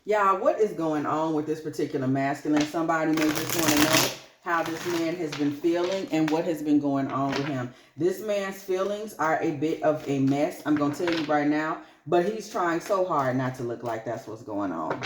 Y'all, what is going on with this particular masculine? Somebody may just want to know how this man has been feeling and what has been going on with him. This man's feelings are a bit of a mess. I'm going to tell you right now, but he's trying so hard not to look like that's what's going on.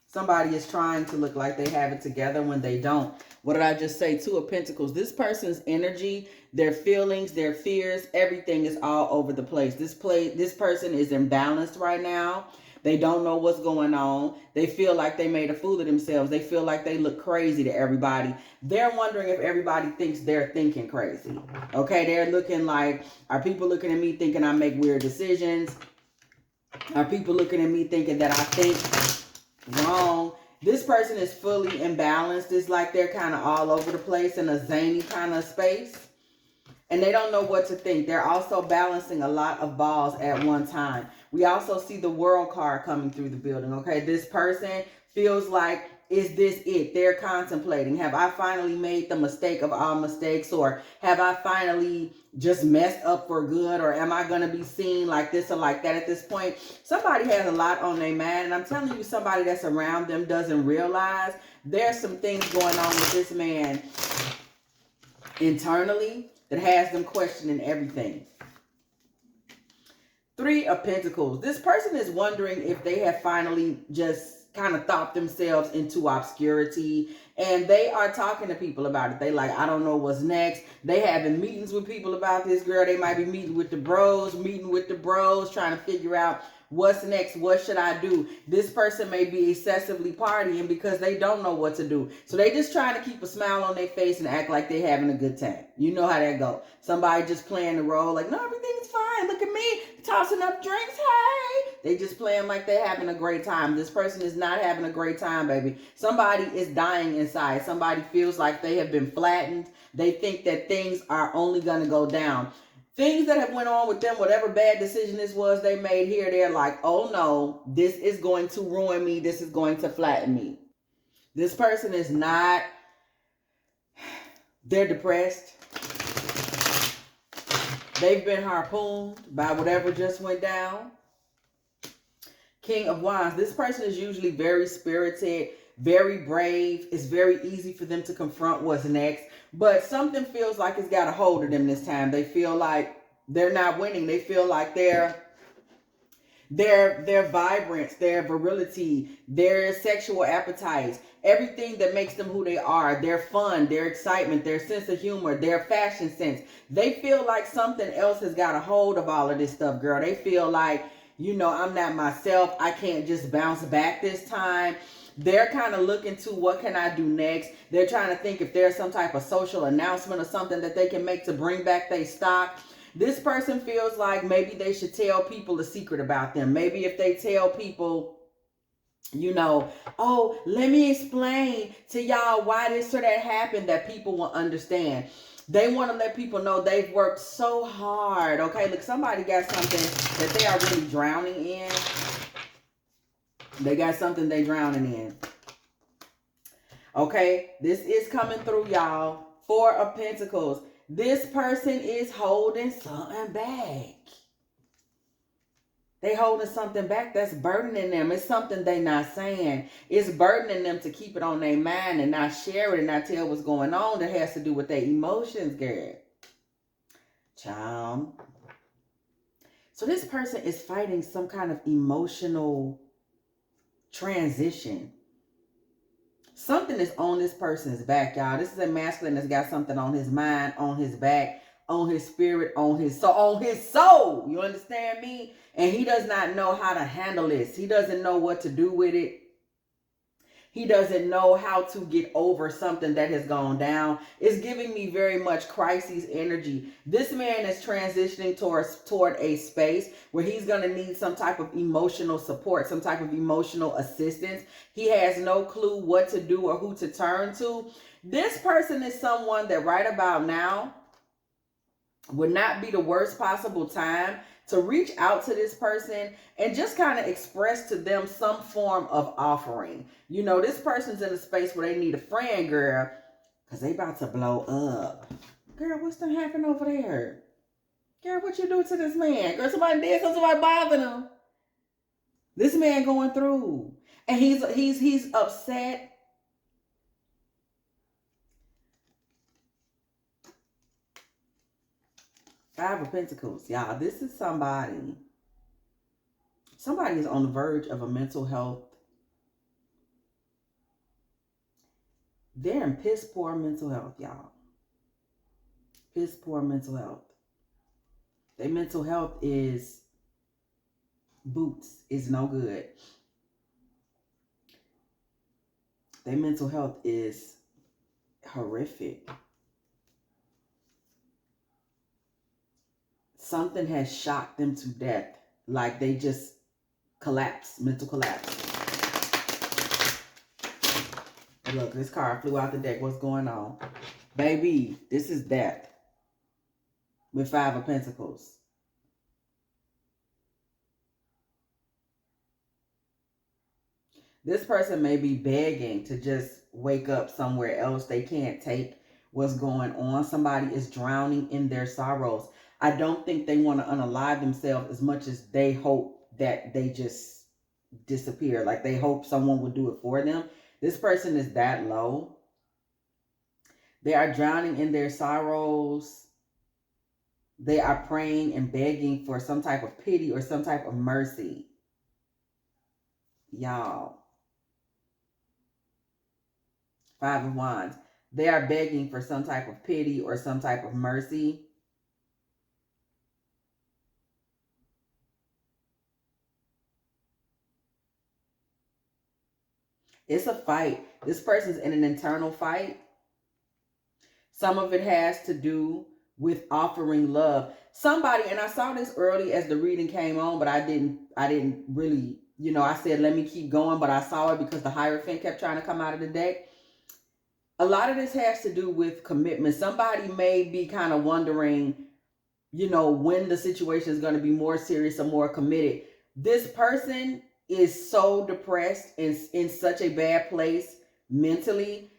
Somebody is trying to look like they have it together when they don't. What did I just say? Two of Pentacles. This person's energy, their feelings, their fears, everything is all over the place. This person is imbalanced right now. They don't know what's going on. They feel like they made a fool of themselves. They feel like they look crazy to everybody. They're wondering if everybody thinks they're thinking crazy. Okay, they're looking like, are people looking at me thinking I make weird decisions? Are people looking at me thinking that I think wrong? This person is fully imbalanced. It's like they're kind of all over the place in a zany kind of space. And they don't know what to think. They're also balancing a lot of balls at one time. We also see the World card coming through the building, okay? This person feels like, is this it? They're contemplating. Have I finally made the mistake of all mistakes? Or have I finally just messed up for good? Or am I going to be seen like this or like that at this point? Somebody has a lot on their mind. And I'm telling you, somebody that's around them doesn't realize there's some things going on with this man internally that has them questioning everything. Three of Pentacles. This person is wondering if they have finally just kind of thought themselves into obscurity, and they are talking to people about it. They like, I don't know what's next. They having meetings with people about this, girl. They might be meeting with the bros, trying to figure out what's next. What should I do? This person may be excessively partying because they don't know what to do. So they just trying to keep a smile on their face and act like they're having a good time. You know how that go. Somebody just playing the role like, no, everything's fine. Look at me tossing up drinks. Hey, they just playing like they're having a great time. This person is not having a great time, baby. Somebody is dying inside. Somebody feels like they have been flattened. They think that things are only going to go down. Things that have went on with them, whatever bad decision this was they made here, they're like, oh no, this is going to ruin me. This is going to flatten me. This person is not, they're depressed. They've been harpooned by whatever just went down. King of Wands. This person is usually very spirited, very brave. It's very easy for them to confront what's next. But something feels like it's got a hold of them this time. They feel like they're not winning. They feel like their vibrance, their virility, their sexual appetites, everything that makes them who they are, their fun, their excitement, their sense of humor, their fashion sense. They feel like something else has got a hold of all of this stuff, girl. They feel like, you know, I'm not myself. I can't just bounce back this time. They're kind of looking to what can I do next. They're trying to think if there's some type of social announcement or something that they can make to bring back their stock. This person feels like maybe they should tell people a secret about them. Maybe if they tell people, you know, oh, let me explain to y'all why this or that happened, that people will understand. They want to let people know they've worked so hard. Okay, look, somebody got something that they are really drowning in. They got something they drowning in. Okay, this is coming through, y'all. Four of Pentacles. This person is holding something back. They holding something back that's burdening them. It's something they not saying. It's burdening them to keep it on their mind and not share it and not tell what's going on. That has to do with their emotions, girl. Child. So this person is fighting some kind of emotional transition. Something is on this person's back, y'all. This is a masculine that's got something on his mind, on his back, on his spirit, on his soul. You understand me? And he does not know how to handle this. He doesn't know what to do with it. He doesn't know how to get over something that has gone down. It's giving me very much crisis energy. This man is transitioning toward a space where he's going to need some type of emotional support, some type of emotional assistance. He has no clue what to do or who to turn to. This person is someone that right about now would not be the worst possible time to reach out to this person and just kind of express to them some form of offering. You know, this person's in a space where they need a friend, girl, because they about to blow up. Girl, what's done happened over there? Girl, what you do to this man? Girl, somebody did something, somebody bothered him. This man going through. And he's upset. Five of Pentacles, y'all. This is somebody. Somebody is on the verge of a mental health. They're in piss poor mental health, y'all. Piss poor mental health. Their mental health is boots, is no good. Their mental health is horrific. Something has shocked them to death. Like they just collapsed, mental collapse. Look, this card flew out the deck. What's going on? Baby, this is death. With Five of Pentacles. This person may be begging to just wake up somewhere else. They can't take what's going on. Somebody is drowning in their sorrows. I don't think they want to unalive themselves as much as they hope that they just disappear. Like they hope someone will do it for them. This person is that low. They are drowning in their sorrows. They are praying and begging for some type of pity or some type of mercy. Y'all. Five of Wands. They are begging for some type of pity or some type of mercy. It's a fight. This person's in an internal fight. Some of it has to do with offering love. Somebody, and I saw this early as the reading came on, but I didn't really, you know, I said, let me keep going, but I saw it because the Hierophant kept trying to come out of the deck. A lot of this has to do with commitment. Somebody may be kind of wondering, you know, when the situation is going to be more serious or more committed. This person is so depressed and in such a bad place mentally.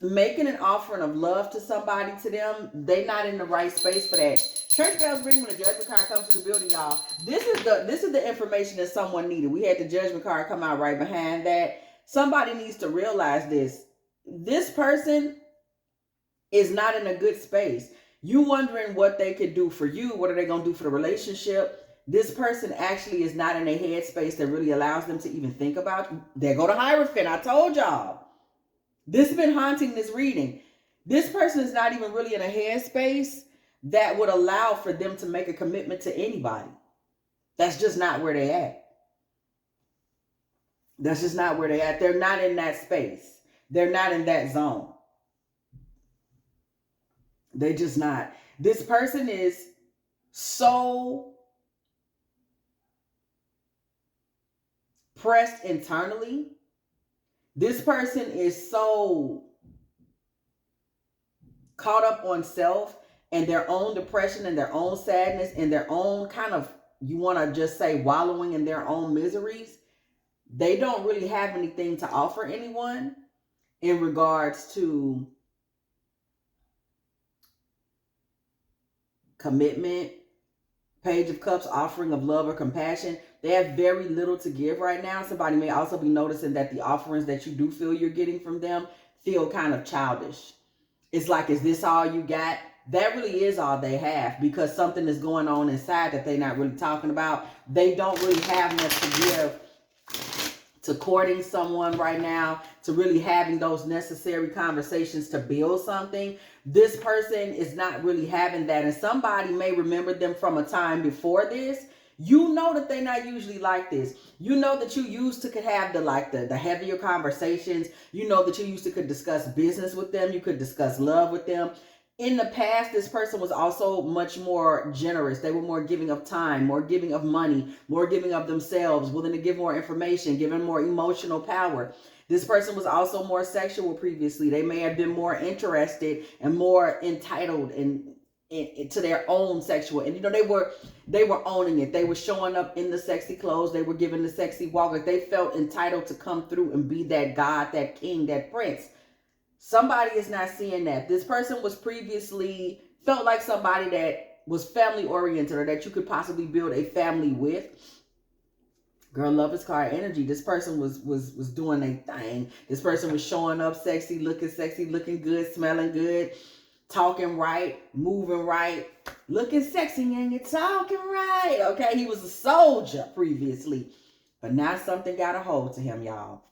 Making an offering of love to somebody, to them, they're not in the right space for that. Church bells ring when the judgment card comes to the building, y'all. This is the information that someone needed. We had the judgment card come out right behind that. Somebody needs to realize this. This person is not in a good space. You wondering what they could do for you. What are they going to do for the relationship? This person actually is not in a headspace that really allows them to even think about you. There go the Hierophant. I told y'all. This has been haunting this reading. This person is not even really in a headspace that would allow for them to make a commitment to anybody. That's just not where they're at. That's just not where they're at. They're not in that space. They're not in that zone. They just not. This person is so pressed internally. This person is so caught up on self and their own depression and their own sadness and their own kind of, you want to just say, wallowing in their own miseries. They don't really have anything to offer anyone in regards to commitment, Page of Cups, offering of love or compassion. They have very little to give right now. Somebody may also be noticing that the offerings that you do feel you're getting from them feel kind of childish. It's like, is this all you got? That really is all they have, because something is going on inside that they're not really talking about. They don't really have much to give to courting someone right now, to really having those necessary conversations to build something. This person is not really having that. And somebody may remember them from a time before this. You know that they're not usually like this. You know that you used to could have the heavier conversations. You know that you used to could discuss business with them. You could discuss love with them. In the past, this person was also much more generous. They were more giving of time, more giving of money, more giving of themselves, willing to give more information, giving more emotional power. This person was also more sexual previously. They may have been more interested and more entitled to their own sexual. And, you know, they were owning it. They were showing up in the sexy clothes. They were giving the sexy walk. Like they felt entitled to come through and be that God, that king, that prince. Somebody is not seeing that. This person was previously felt like somebody that was family oriented, or that you could possibly build a family with. Girl, Lovers card energy. This person was doing a thing. This person was showing up sexy, looking good, smelling good, talking right, moving right, looking sexy, and you're talking right. Okay, he was a soldier previously, but now something got a hold to him, y'all.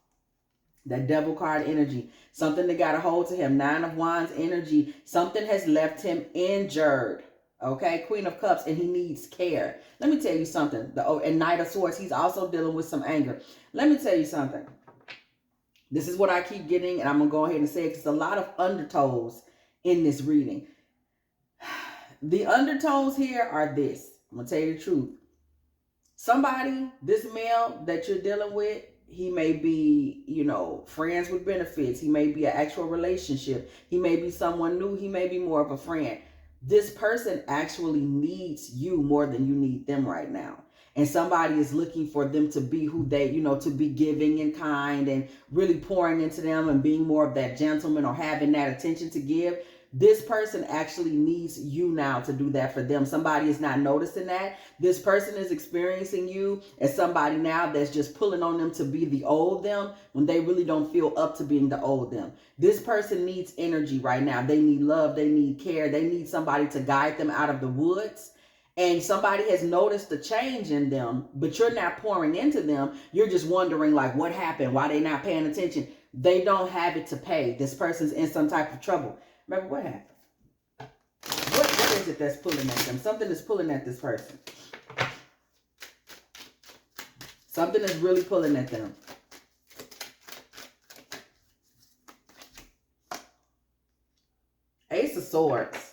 That Devil card energy, something that got a hold to him. 9 of Wands energy, something has left him injured. Okay, Queen of Cups, and he needs care. Let me tell you something. And Knight of Swords, he's also dealing with some anger. Let me tell you something. This is what I keep getting, and I'm going to go ahead and say it, because there's a lot of undertones in this reading. The undertones here are this. I'm going to tell you the truth. Somebody, this male that you're dealing with, he may be, you know, friends with benefits. He may be an actual relationship. He may be someone new. He may be more of a friend. This person actually needs you more than you need them right now. And somebody is looking for them to be who they, you know, to be giving and kind and really pouring into them and being more of that gentleman or having that attention to give. This person actually needs you now to do that for them. Somebody is not noticing that. This person is experiencing you as somebody now that's just pulling on them to be the old them when they really don't feel up to being the old them. This person needs energy right now. They need love. They need care. They need somebody to guide them out of the woods. And somebody has noticed the change in them, but you're not pouring into them. You're just wondering, like, what happened? Why they not paying attention? They don't have it to pay. This person's in some type of trouble. Remember, what happened? What is it that's pulling at them? Something is pulling at this person. Something is really pulling at them. Ace of Swords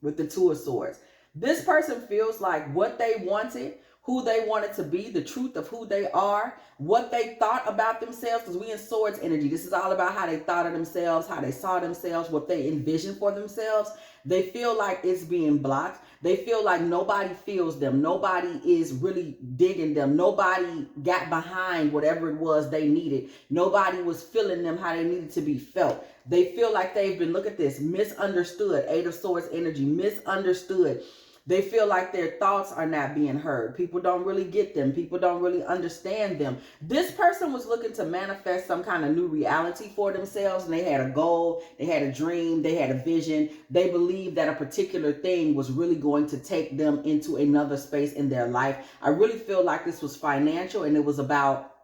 with the Two of Swords. This person feels like what they wanted, who they wanted to be, the truth of who they are, what they thought about themselves, because we in Swords energy. This is all about how they thought of themselves, how they saw themselves, what they envisioned for themselves. They feel like it's being blocked. They feel like nobody feels them. Nobody is really digging them. Nobody got behind whatever it was they needed. Nobody was feeling them how they needed to be felt. They feel like they've been, look at this, misunderstood. 8 of Swords energy, misunderstood. They feel like their thoughts are not being heard. People don't really get them. People don't really understand them. This person was looking to manifest some kind of new reality for themselves, and they had a goal, they had a dream, they had a vision. They believed that a particular thing was really going to take them into another space in their life. I really feel like this was financial, and it was about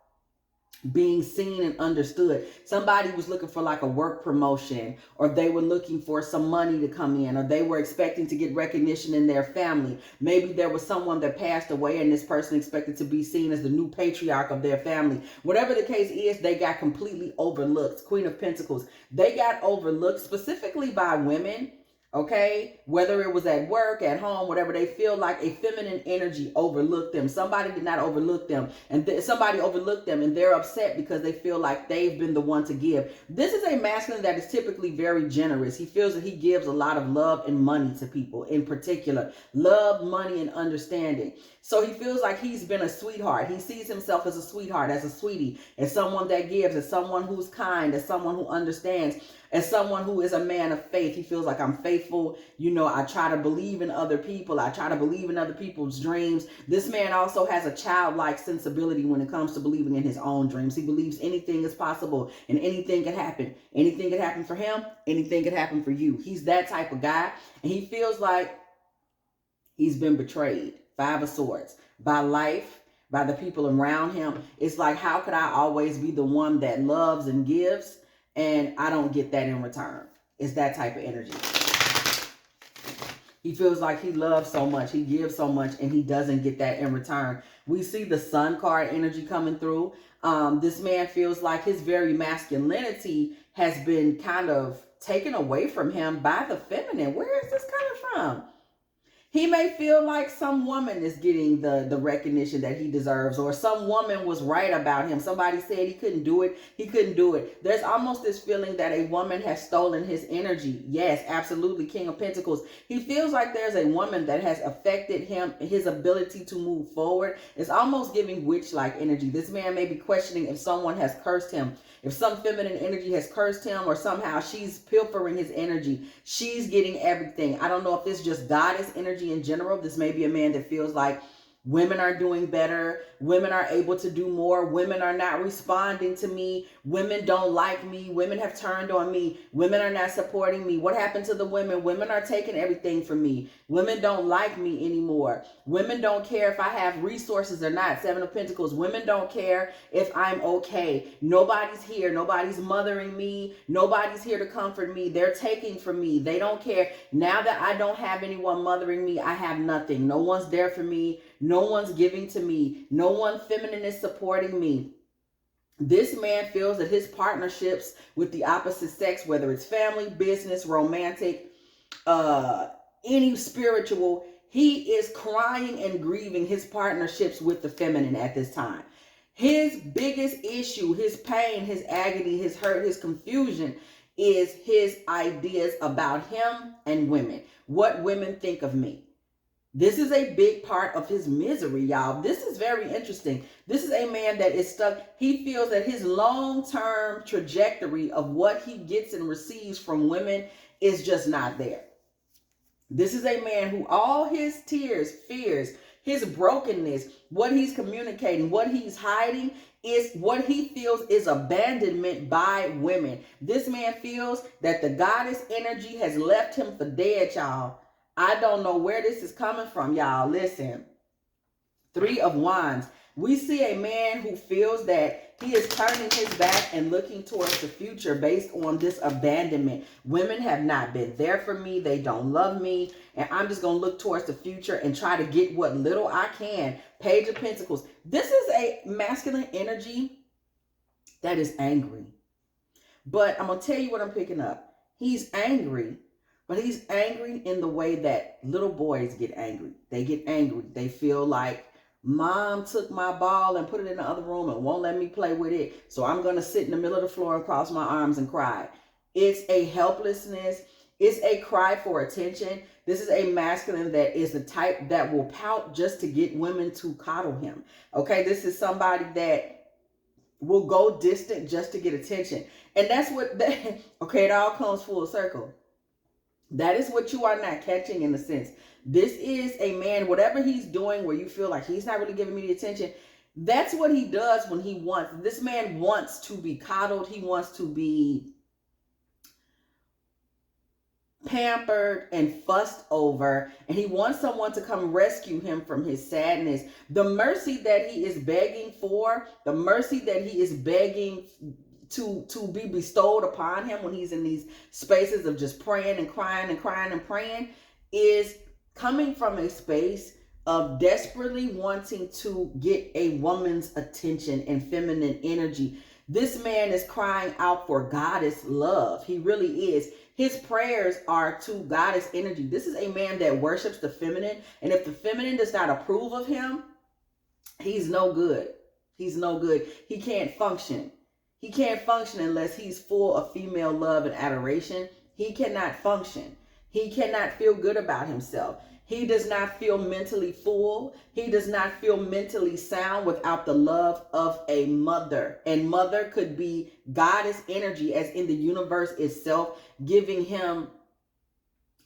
being seen and understood. Somebody was looking for like a work promotion, or they were looking for some money to come in, or they were expecting to get recognition in their family. Maybe there was someone that passed away and this person expected to be seen as the new patriarch of their family. Whatever the case is, they got completely overlooked. Queen of Pentacles. They got overlooked specifically by women. Okay, whether it was at work, at home, whatever, they feel like a feminine energy overlooked them. Somebody did not overlook them, and somebody overlooked them, and they're upset because they feel like they've been the one to give. This is a masculine that is typically very generous. He feels that he gives a lot of love and money to people, in particular. Love, money, and understanding. So he feels like he's been a sweetheart. He sees himself as a sweetheart, as a sweetie, as someone that gives, as someone who's kind, as someone who understands, as someone who is a man of faith. He feels like I'm faithful. You know, I try to believe in other people. I try to believe in other people's dreams. This man also has a childlike sensibility when it comes to believing in his own dreams. He believes anything is possible and anything can happen. Anything can happen for him. Anything can happen for you. He's that type of guy. And he feels like he's been betrayed. 5 of Swords. By life, by the people around him. It's like, how could I always be the one that loves and gives, and I don't get that in return? It's that type of energy. He feels like he loves so much, he gives so much, and he doesn't get that in return. We see the Sun card energy coming through. This man feels like his very masculinity has been kind of taken away from him by the feminine. Where is this coming from? He may feel like some woman is getting the recognition that he deserves, or some woman was right about him. Somebody said he couldn't do it. He couldn't do it. There's almost this feeling that a woman has stolen his energy. Yes, absolutely. King of Pentacles. He feels like there's a woman that has affected him, his ability to move forward. It's almost giving witch-like energy. This man may be questioning if someone has cursed him, if some feminine energy has cursed him, or somehow she's pilfering his energy. She's getting everything. I don't know if this is just goddess energy in general. This may be a man that feels like Women are doing better. Women are able to do more. Women are not responding to me. Women don't like me. Women have turned on me. Women are not supporting me. What happened to the women? Women are taking everything from me. Women don't like me anymore. Women don't care if I have resources or not. Seven of Pentacles. Women don't care if I'm okay. Nobody's here. Nobody's mothering me. Nobody's here to comfort me. They're taking from me. They don't care. Now that I don't have anyone mothering me, I have nothing. No one's there for me. No one's giving to me. No one feminine is supporting me. This man feels that his partnerships with the opposite sex, whether it's family, business, romantic, any spiritual, he is crying and grieving his partnerships with the feminine at this time. His biggest issue, his pain, his agony, his hurt, his confusion is his ideas about him and women. What women think of me. This is a big part of his misery, y'all. This is very interesting. This is a man that is stuck. He feels that his long-term trajectory of what he gets and receives from women is just not there. This is a man who all his tears, fears, his brokenness, what he's communicating, what he's hiding is what he feels is abandonment by women. This man feels that the goddess energy has left him for dead, y'all. I don't know where this is coming from, y'all. Listen. Three of Wands. We see a man who feels that he is turning his back and looking towards the future based on this abandonment. Women have not been there for me. They don't love me. And I'm just going to look towards the future and try to get what little I can. Page of Pentacles. This is a masculine energy that is angry. But I'm going to tell you what I'm picking up. He's angry. But he's angry in the way that little boys get angry. They get angry. They feel like mom took my ball and put it in the other room and won't let me play with it. So I'm going to sit in the middle of the floor and cross my arms and cry. It's a helplessness. It's a cry for attention. This is a masculine that is the type that will pout just to get women to coddle him. Okay, this is somebody that will go distant just to get attention. And that's what, okay, it all comes full circle. That is what you are not catching in a sense. This is a man, whatever he's doing where you feel like he's not really giving me the attention, that's what he does when he wants. This man wants to be coddled. He wants to be pampered and fussed over, and he wants someone to come rescue him from his sadness. The mercy that he is begging for, the mercy that he is begging to be bestowed upon him when he's in these spaces of just praying and crying and crying and praying, is coming from a space of desperately wanting to get a woman's attention and feminine energy. This man is crying out for goddess love. He really is. His prayers are to goddess energy. This is a man that worships the feminine. And if the feminine does not approve of him, he's no good. He's no good. He can't function. He can't function unless he's full of female love and adoration. He cannot function. He cannot feel good about himself. He does not feel mentally full. He does not feel mentally sound without the love of a mother. And mother could be goddess energy, as in the universe itself, giving him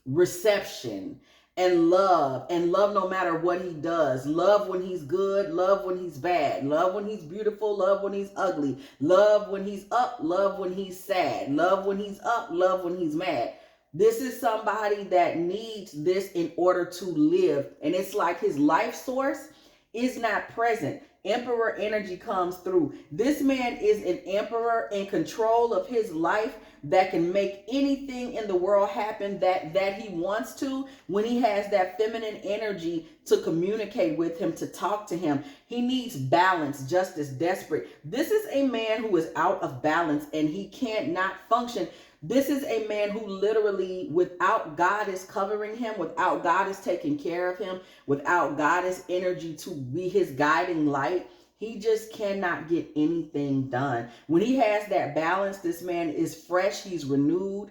reception and love no matter what he does. Love when he's good, love when he's bad, love when he's beautiful, love when he's ugly, love when he's up, love when he's sad, love when he's up, love when he's mad. This is somebody that needs this in order to live. And it's like his life source is not present. Emperor energy comes through. This man is an emperor in control of his life that can make anything in the world happen that he wants to when he has that feminine energy to communicate with him, to talk to him. He needs balance just as desperate. This is a man who is out of balance and he can't not function. This is a man who literally, without goddess covering him, without goddess taking care of him, without goddess energy to be his guiding light, he just cannot get anything done. When he has that balance, this man is fresh, he's renewed,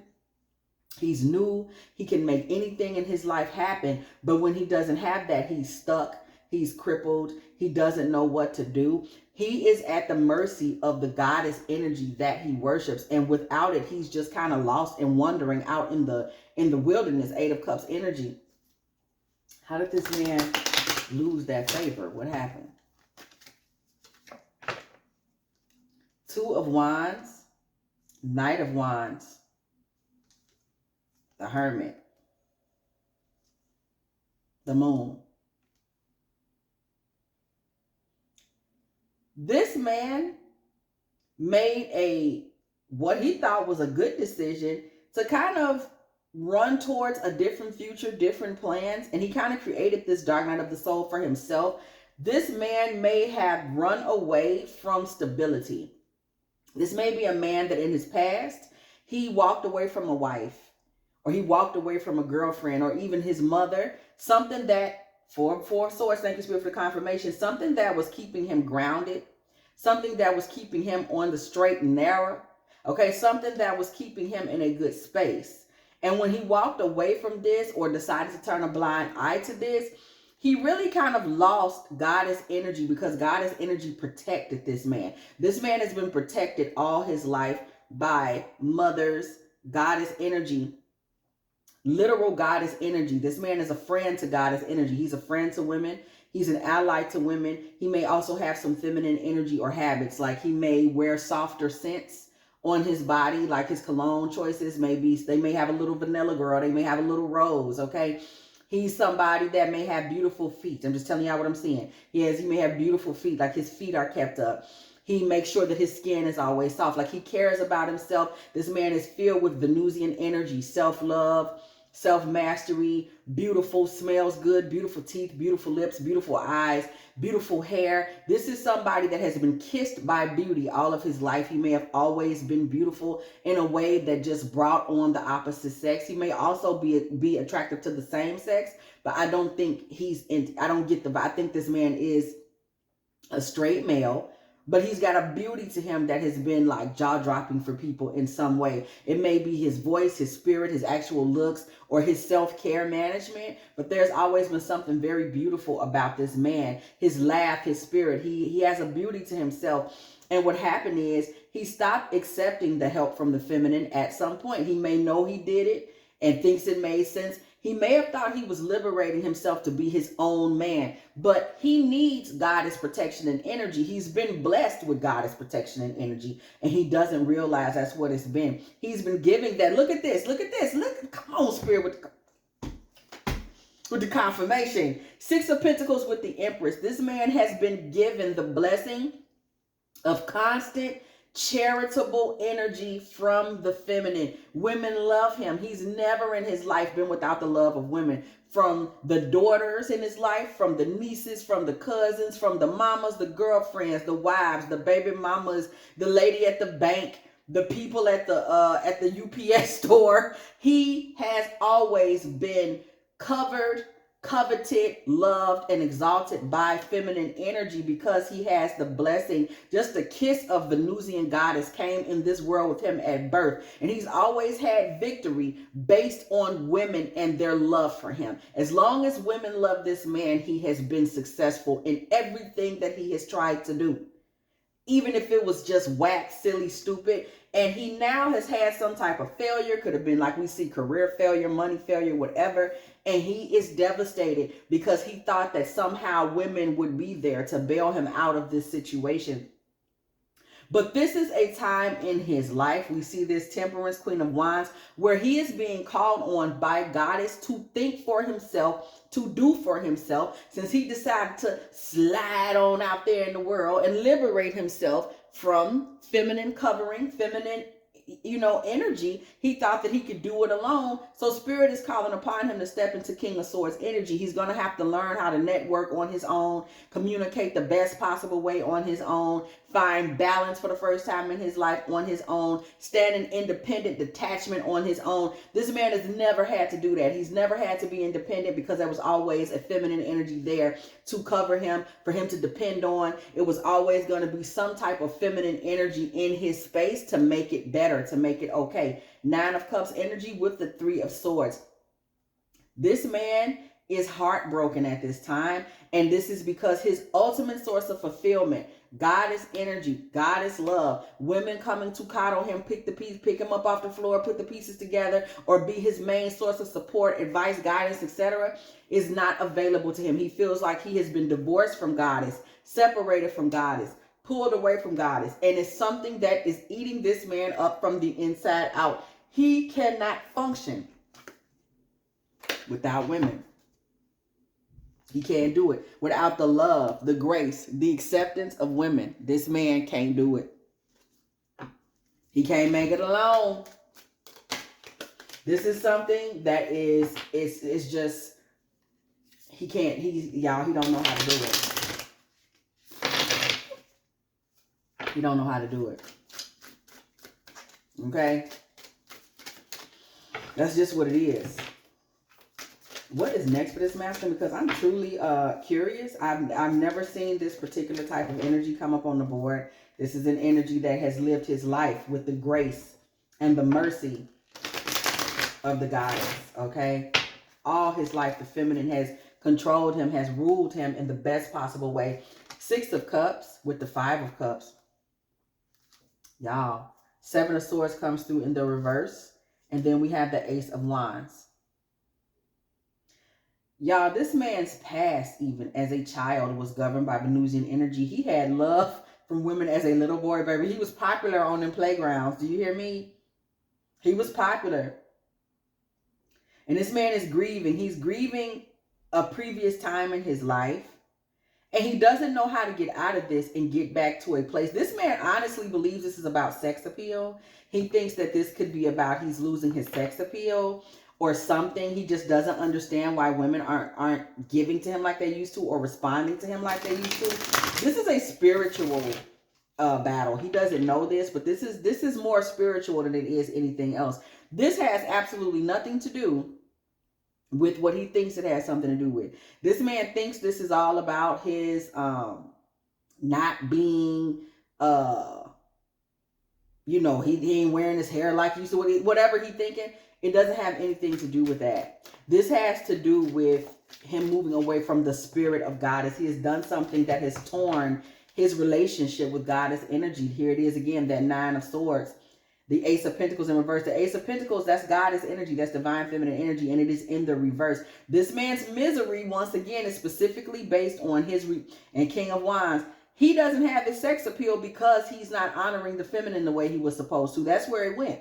he's new, he can make anything in his life happen. But when he doesn't have that, he's stuck, he's crippled, he doesn't know what to do. He is at the mercy of the goddess energy that he worships. And without it, he's just kind of lost and wandering out in the wilderness. Eight of Cups energy. How did this man lose that favor? What happened? Two of Wands, Knight of Wands, the Hermit, the Moon. This man made what he thought was a good decision to kind of run towards a different future, different plans, and he kind of created this dark night of the soul for himself. This man may have run away from stability. This may be a man that in his past, he walked away from a wife, or he walked away from a girlfriend, or even his mother, something that, Four of Swords, thank you, Spirit, for the confirmation, something that was keeping him grounded, something that was keeping him on the straight and narrow, okay, something that was keeping him in a good space. And when he walked away from this or decided to turn a blind eye to this, he really kind of lost goddess energy, because goddess energy protected this man. This man has been protected all his life by mothers, goddess energy, literal goddess energy. This man is a friend to goddess energy. He's a friend to women. He's an ally to women. He may also have some feminine energy or habits, like he may wear softer scents on his body, like his cologne choices they may have a little vanilla girl, they may have a little rose, okay? He's somebody that may have beautiful feet. I'm just telling y'all what I'm seeing. He may have beautiful feet, like his feet are kept up. He makes sure that his skin is always soft, like he cares about himself. This man is filled with Venusian energy, self-love, self-mastery, beautiful, smells good, beautiful teeth, beautiful lips, beautiful eyes, beautiful hair. This is somebody that has been kissed by beauty all of his life. He may have always been beautiful in a way that just brought on the opposite sex. He may also be attractive to the same sex, but I don't think I think this man is a straight male, but he's got a beauty to him that has been like jaw-dropping for people in some way. It may be his voice, his spirit, his actual looks, or his self-care management, but there's always been something very beautiful about this man. His laugh, his spirit, he has a beauty to himself. And what happened is he stopped accepting the help from the feminine at some point. He may know he did it and thinks it made sense. He may have thought he was liberating himself to be his own man, but he needs goddess protection and energy. He's been blessed with goddess protection and energy, and he doesn't realize that's what it's been. He's been giving that. Look at this. Look at this. Look, come on, Spirit, with the confirmation. Six of Pentacles with the Empress. This man has been given the blessing of constant charitable energy from the feminine. Women love him. He's never in his life been without the love of women. From the daughters in his life, from the nieces, from the cousins, from the mamas, the girlfriends, the wives, the baby mamas, the lady at the bank, the people at the UPS store. He has always been covered, coveted, loved, and exalted by feminine energy, because he has the blessing. Just the kiss of Venusian goddess came in this world with him at birth, and he's always had victory based on women and their love for him. As long as women love this man, he has been successful in everything that he has tried to do, even if it was just whack, silly, stupid. And he now has had some type of failure. Could have been, like we see, career failure, money failure, whatever. And he is devastated because he thought that somehow women would be there to bail him out of this situation. But this is a time in his life, we see this Temperance, Queen of Wands, where he is being called on by Goddess to think for himself, to do for himself, since he decided to slide on out there in the world and liberate himself from feminine covering, feminine energy. He thought that he could do it alone. So Spirit is calling upon him to step into King of Swords energy. He's going to have to learn how to network on his own, communicate the best possible way on his own, find balance for the first time in his life on his own, stand in independent detachment on his own. This man has never had to do that. He's never had to be independent because there was always a feminine energy there to cover him, for him to depend on. It was always going to be some type of feminine energy in his space to make it better, to make it okay. Nine of Cups energy with the Three of Swords. This man is heartbroken at this time, and this is because his ultimate source of fulfillment, Goddess energy, goddess love. Women coming to coddle him, pick him up off the floor, put the pieces together, or be his main source of support, advice, guidance, etc., is not available to him. He feels like he has been divorced from goddess, separated from goddess, pulled away from goddess, and it's something that is eating this man up from the inside out. He cannot function without women. He can't do it without the love, the grace, the acceptance of women. This man can't do it. He can't make it alone. This is something that it's just, he can't, he don't know how to do it. He don't know how to do it. Okay? That's just what it is. What is next for this masculine? Because I'm truly curious. I've never seen this particular type of energy come up on the board. This is an energy that has lived his life with the grace and the mercy of the goddess, okay? All his life, the feminine has controlled him, has ruled him in the best possible way. 6 of Cups with the 5 of Cups. Y'all, 7 of Swords comes through in the reverse. And then we have the Ace of Wands. Y'all, this man's past, even as a child, was governed by Venusian energy. He had love from women as a little boy, baby. He was popular on them playgrounds. Do you hear me? He was popular. And this man is grieving. He's grieving a previous time in his life. And he doesn't know how to get out of this and get back to a place. This man honestly believes this is about sex appeal. He thinks that this could be about he's losing his sex appeal or something. He just doesn't understand why women aren't giving to him like they used to or responding to him like they used to. This is a spiritual battle. He doesn't know this, but this is more spiritual than it is anything else. This has absolutely nothing to do with what he thinks it has something to do with. This man thinks this is all about his not being he ain't wearing his hair like he used to. Whatever he thinking, it doesn't have anything to do with that. This has to do with him moving away from the spirit of goddess. He has done something that has torn his relationship with goddess energy. Here it is again, that 9 of Swords. The Ace of Pentacles in reverse. The Ace of Pentacles, that's goddess energy. That's divine feminine energy, and it is in the reverse. This man's misery, once again, is specifically based on and King of Wands. He doesn't have his sex appeal because he's not honoring the feminine the way he was supposed to. That's where it went.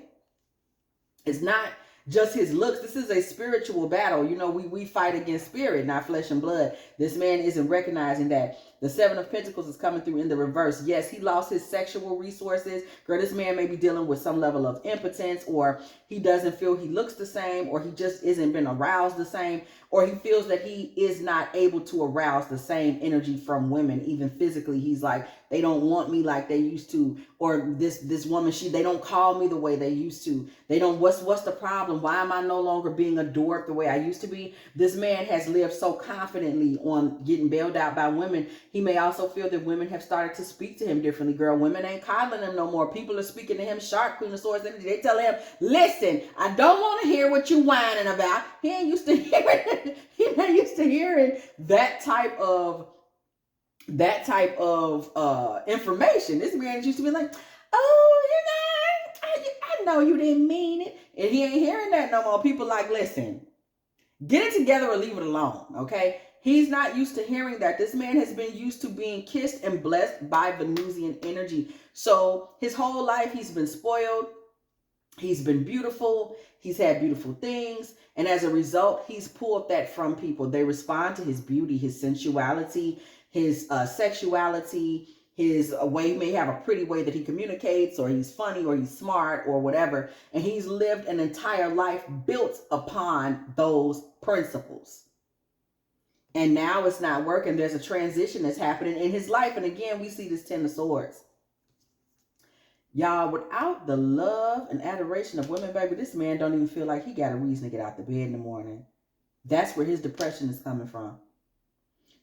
It's not just his looks. This is a spiritual battle. You know, we fight against spirit, not flesh and blood. This man isn't recognizing that. The 7 of Pentacles is coming through in the reverse. Yes, he lost his sexual resources. Girl, this man may be dealing with some level of impotence, or he doesn't feel he looks the same, or he just isn't been aroused the same, or he feels that he is not able to arouse the same energy from women, even physically. He's like, they don't want me like they used to, or this woman, they don't call me the way they used to. They don't, what's the problem? Why am I no longer being adored the way I used to be? This man has lived so confidently on getting bailed out by women. He may also feel that women have started to speak to him differently. Girl, women ain't coddling him no more. People are speaking to him sharp, Queen of Swords. They tell him, listen, I don't want to hear what you whining about. He ain't used to hearing, that type of information. This man used to be like, oh, I know you didn't mean it. And he ain't hearing that no more. People like, listen, get it together or leave it alone, okay? He's not used to hearing that. This man has been used to being kissed and blessed by Venusian energy. So his whole life, he's been spoiled. He's been beautiful. He's had beautiful things. And as a result, he's pulled that from people. They respond to his beauty, his sensuality, his sexuality, his way. He may have a pretty way that he communicates, or he's funny, or he's smart, or whatever. And he's lived an entire life built upon those principles. And now it's not working. There's a transition that's happening in his life. And again, we see this 10 of Swords. Y'all, without the love and adoration of women, baby, this man don't even feel like he got a reason to get out the bed in the morning. That's where his depression is coming from.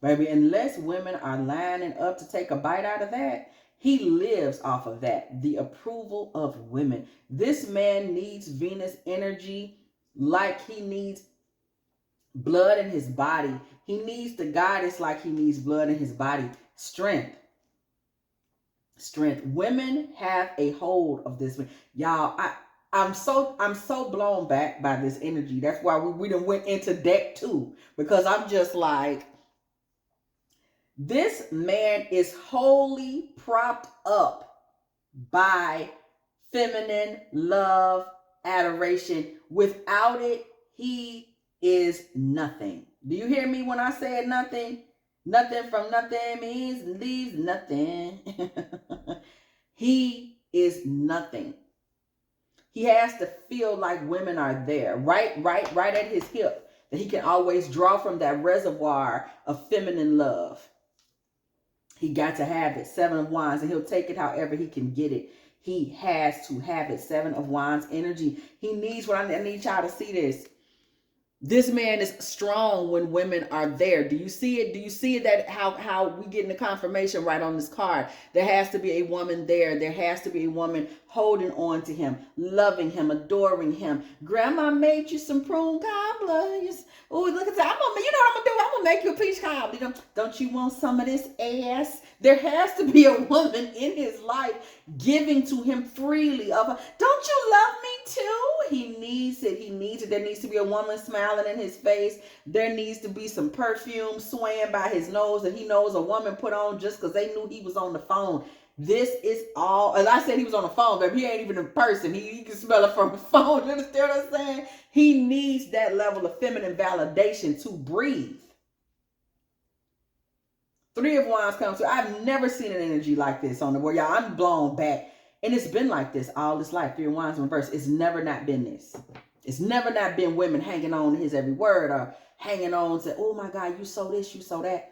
Baby, unless women are lining up to take a bite out of that, he lives off of that. The approval of women. This man needs Venus energy like he needs blood in his body. He needs the goddess like he needs blood in his body. Strength. Strength. Women have a hold of this. Y'all, I'm so blown back by this energy. That's why we done went into deck 2. Because I'm just like, this man is wholly propped up by feminine love, adoration. Without it, he is nothing. Do you hear me when I said nothing? Nothing from nothing means leaves nothing. He is nothing. He has to feel like women are there, right at his hip, that he can always draw from that reservoir of feminine love. He got to have it. 7 of Wands, and he'll take it however he can get it. He has to have it. 7 of Wands energy. He needs what I need y'all to see this. This man is strong when women are there. Do you see it? Do you see that how we getting the confirmation right on this card? There has to be a woman there. There has to be a woman holding on to him, loving him, adoring him. Grandma made you some prune cobbler. Oh, look at that. You know what I'm going to do? I'm going to make you a peach cobbler. Don't you want some of this ass? There has to be a woman in his life giving to him freely. Don't you love me too? He needs it. He needs it. There needs to be a woman smiling in his face. There needs to be some perfume swaying by his nose that he knows a woman put on just because they knew he was on the phone. This is all, as I said, he was on the phone, but he ain't even in person. He can smell it from the phone. You understand what I'm saying? He needs that level of feminine validation to breathe. 3 of Wands comes through. I've never seen an energy like this on the board. Y'all, I'm blown back. And it's been like this all this life. 3 of Wands in reverse. It's never not been this. It's never not been women hanging on to his every word or hanging on to, oh my God, you so this, you so that.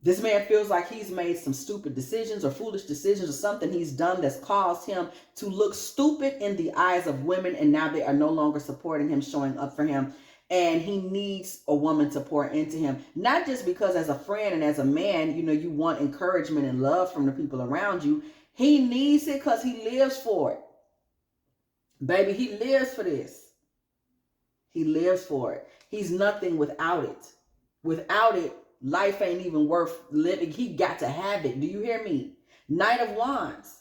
This man feels like he's made some stupid decisions or foolish decisions or something he's done that's caused him to look stupid in the eyes of women. And now they are no longer supporting him, showing up for him. And he needs a woman to pour into him. Not just because as a friend and as a man, you want encouragement and love from the people around you. He needs it because he lives for it. Baby, he lives for this. He lives for it. He's nothing without it. Without it, life ain't even worth living. He got to have it. Do you hear me? Knight of Wands.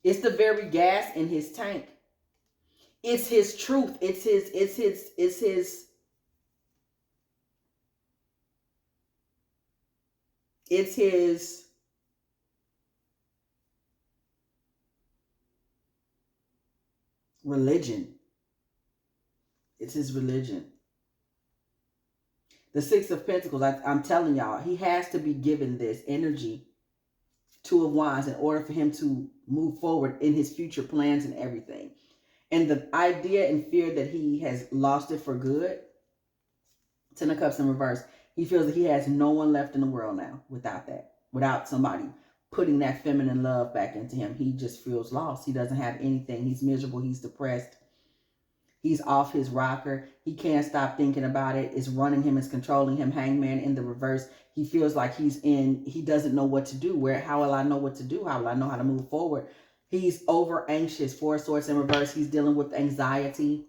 It's the very gas in his tank. It's his truth. It's his religion. It's his religion. The 6 of Pentacles, I'm telling y'all, he has to be given this energy. 2 of Wands in order for him to move forward in his future plans and everything. And the idea and fear that he has lost it for good. 10 of Cups in reverse. He feels that he has no one left in the world now without that. Without somebody putting that feminine love back into him. He just feels lost. He doesn't have anything. He's miserable. He's depressed. He's off his rocker. He can't stop thinking about it. It's running him. It's controlling him. Hangman in the reverse. He feels like he doesn't know what to do. How will I know what to do? How will I know how to move forward? He's over anxious. 4 of Swords in reverse. He's dealing with anxiety,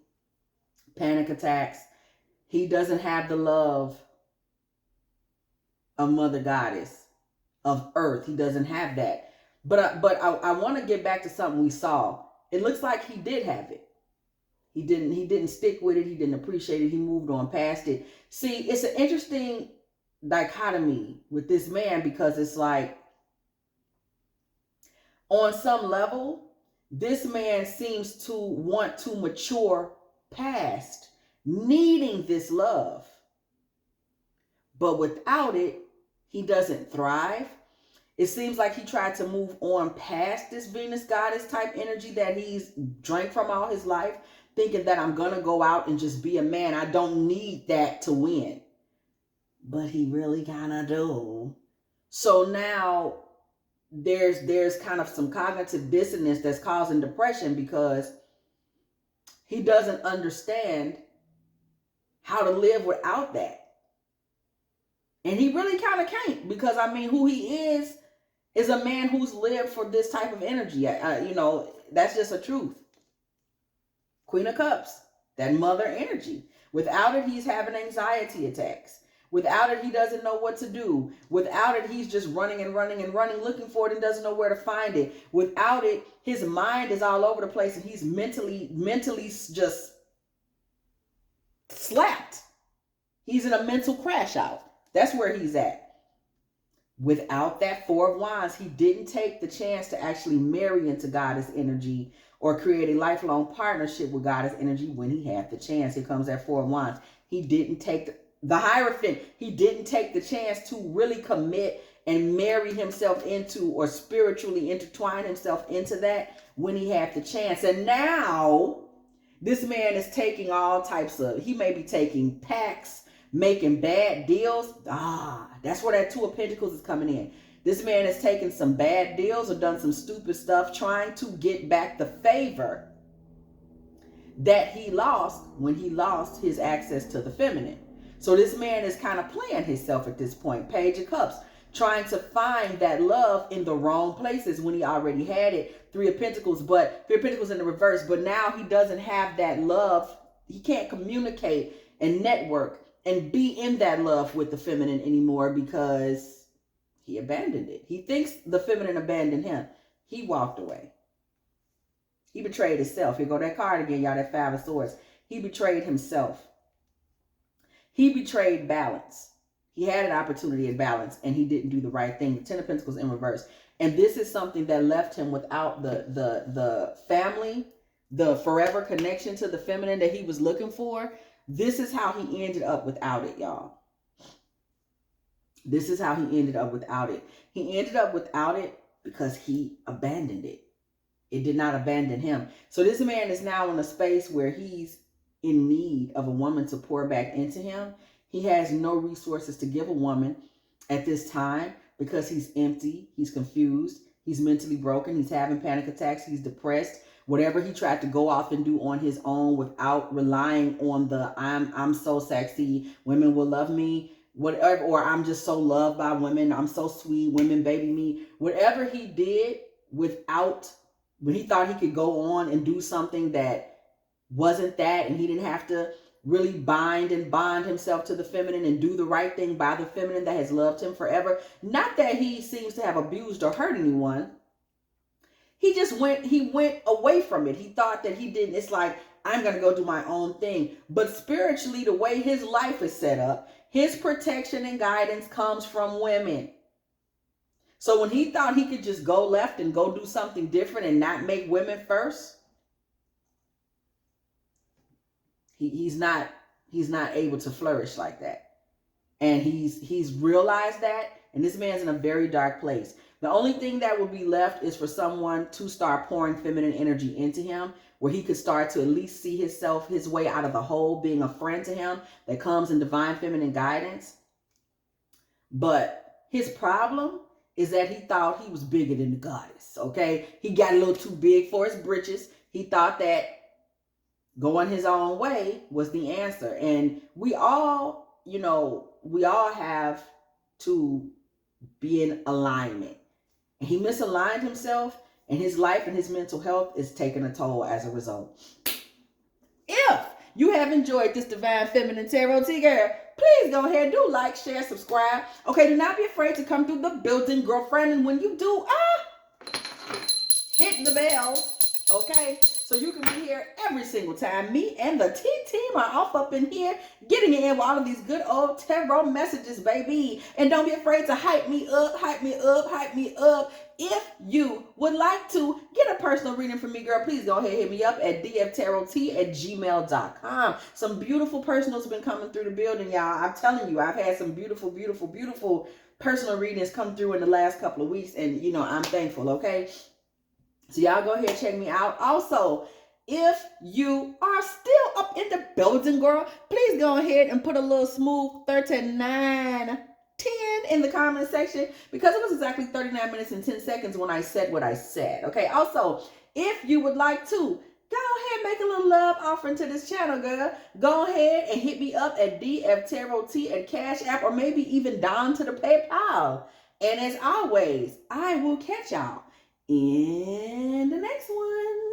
panic attacks. He doesn't have the love of Mother Goddess of Earth. He doesn't have that. But I want to get back to something we saw. It looks like he did have it. He didn't stick with it. He didn't appreciate it. He moved on past it. See, it's an interesting dichotomy with this man because it's like, on some level, this man seems to want to mature past needing this love. But without it, he doesn't thrive. It seems like he tried to move on past this Venus goddess type energy that he's drank from all his life, thinking that I'm going to go out and just be a man. I don't need that to win. But he really kind of do. So now there's kind of some cognitive dissonance that's causing depression because he doesn't understand how to live without that. And he really kind of can't because, who he is a man who's lived for this type of energy. That's just a truth. Queen of Cups, that mother energy. Without it, he's having anxiety attacks. Without it, he doesn't know what to do. Without it, he's just running and running and running, looking for it and doesn't know where to find it. Without it, his mind is all over the place and he's mentally just slapped. He's in a mental crash out. That's where he's at. Without that Four of Wands, he didn't take the chance to actually marry into Goddess energy or create a lifelong partnership with Goddess energy when he had the chance. Here comes that Four of Wands. He didn't take the Hierophant. He didn't take the chance to really commit and marry himself into or spiritually intertwine himself into that when he had the chance. And now this man is taking all types of, he may be taking pacts, making bad deals. That's where that Two of Pentacles is coming in. This man has taken some bad deals or done some stupid stuff trying to get back the favor that he lost when he lost his access to the feminine. So this man is kind of playing himself at this point. Page of Cups, trying to find that love in the wrong places when he already had it. Three of Pentacles, but Three of Pentacles in the reverse. But now he doesn't have that love. He can't communicate and network and be in that love with the feminine anymore because he abandoned it. He thinks the feminine abandoned him. He walked away. He betrayed himself. Here go that card again, y'all, that Five of Swords. He betrayed himself. He betrayed balance. He had an opportunity at balance and he didn't do the right thing. The Ten of Pentacles in reverse. And this is something that left him without the family, the forever connection to the feminine that he was looking for. This is how he ended up without it, y'all. This is how he ended up without it. He ended up without it because he abandoned it. It did not abandon him. So this man is now in a space where he's in need of a woman to pour back into him. He has no resources to give a woman at this time because he's empty, he's confused, he's mentally broken, he's having panic attacks, he's depressed. Whatever he tried to go off and do on his own without relying on the I'm so sexy, women will love me, whatever, or I'm just so loved by women, I'm so sweet, women baby me. Whatever he did without, when he thought he could go on and do something that wasn't that, and he didn't have to really bind and bond himself to the feminine and do the right thing by the feminine that has loved him forever. Not that he seems to have abused or hurt anyone. He just went away from it. He thought that he didn't. It's like, I'm going to go do my own thing. But spiritually, the way his life is set up, his protection and guidance comes from women. So when he thought he could just go left and go do something different and not make women first, he's not able to flourish like that. And he's realized that, and this man's in a very dark place. The only thing that would be left is for someone to start pouring feminine energy into him, where he could start to at least see his way out of the hole, being a friend to him that comes in divine feminine guidance. But his problem is that he thought he was bigger than the goddess, okay? He got a little too big for his britches. He thought that going his own way was the answer. And we all have to be in alignment. And he misaligned himself, and his life and his mental health is taking a toll as a result. If you have enjoyed this Divine Feminine Tarot Tea, girl, please go ahead, do like, share, subscribe. Okay, do not be afraid to come through the building, girlfriend. And when you do, hit the bell, okay? So you can be here every single time. Me and the T-Team are off up in here, getting in with all of these good old tarot messages, baby. And don't be afraid to hype me up, hype me up, hype me up. If you would like to get a personal reading from me, girl, please go ahead and hit me up at dftarottea@gmail.com. Some beautiful personals have been coming through the building, y'all. I'm telling you, I've had some beautiful, beautiful, beautiful personal readings come through in the last couple of weeks. And, I'm thankful, okay? So y'all go ahead and check me out. Also, if you are still up in the building, girl, please go ahead and put a little smooth 3910 in the comment section, because it was exactly 39 minutes and 10 seconds when I said what I said. Okay. Also, if you would like to, go ahead and make a little love offering to this channel, girl. Go ahead and hit me up at dftarottea at Cash App, or maybe even down to the PayPal. And as always, I will catch y'all in the next one.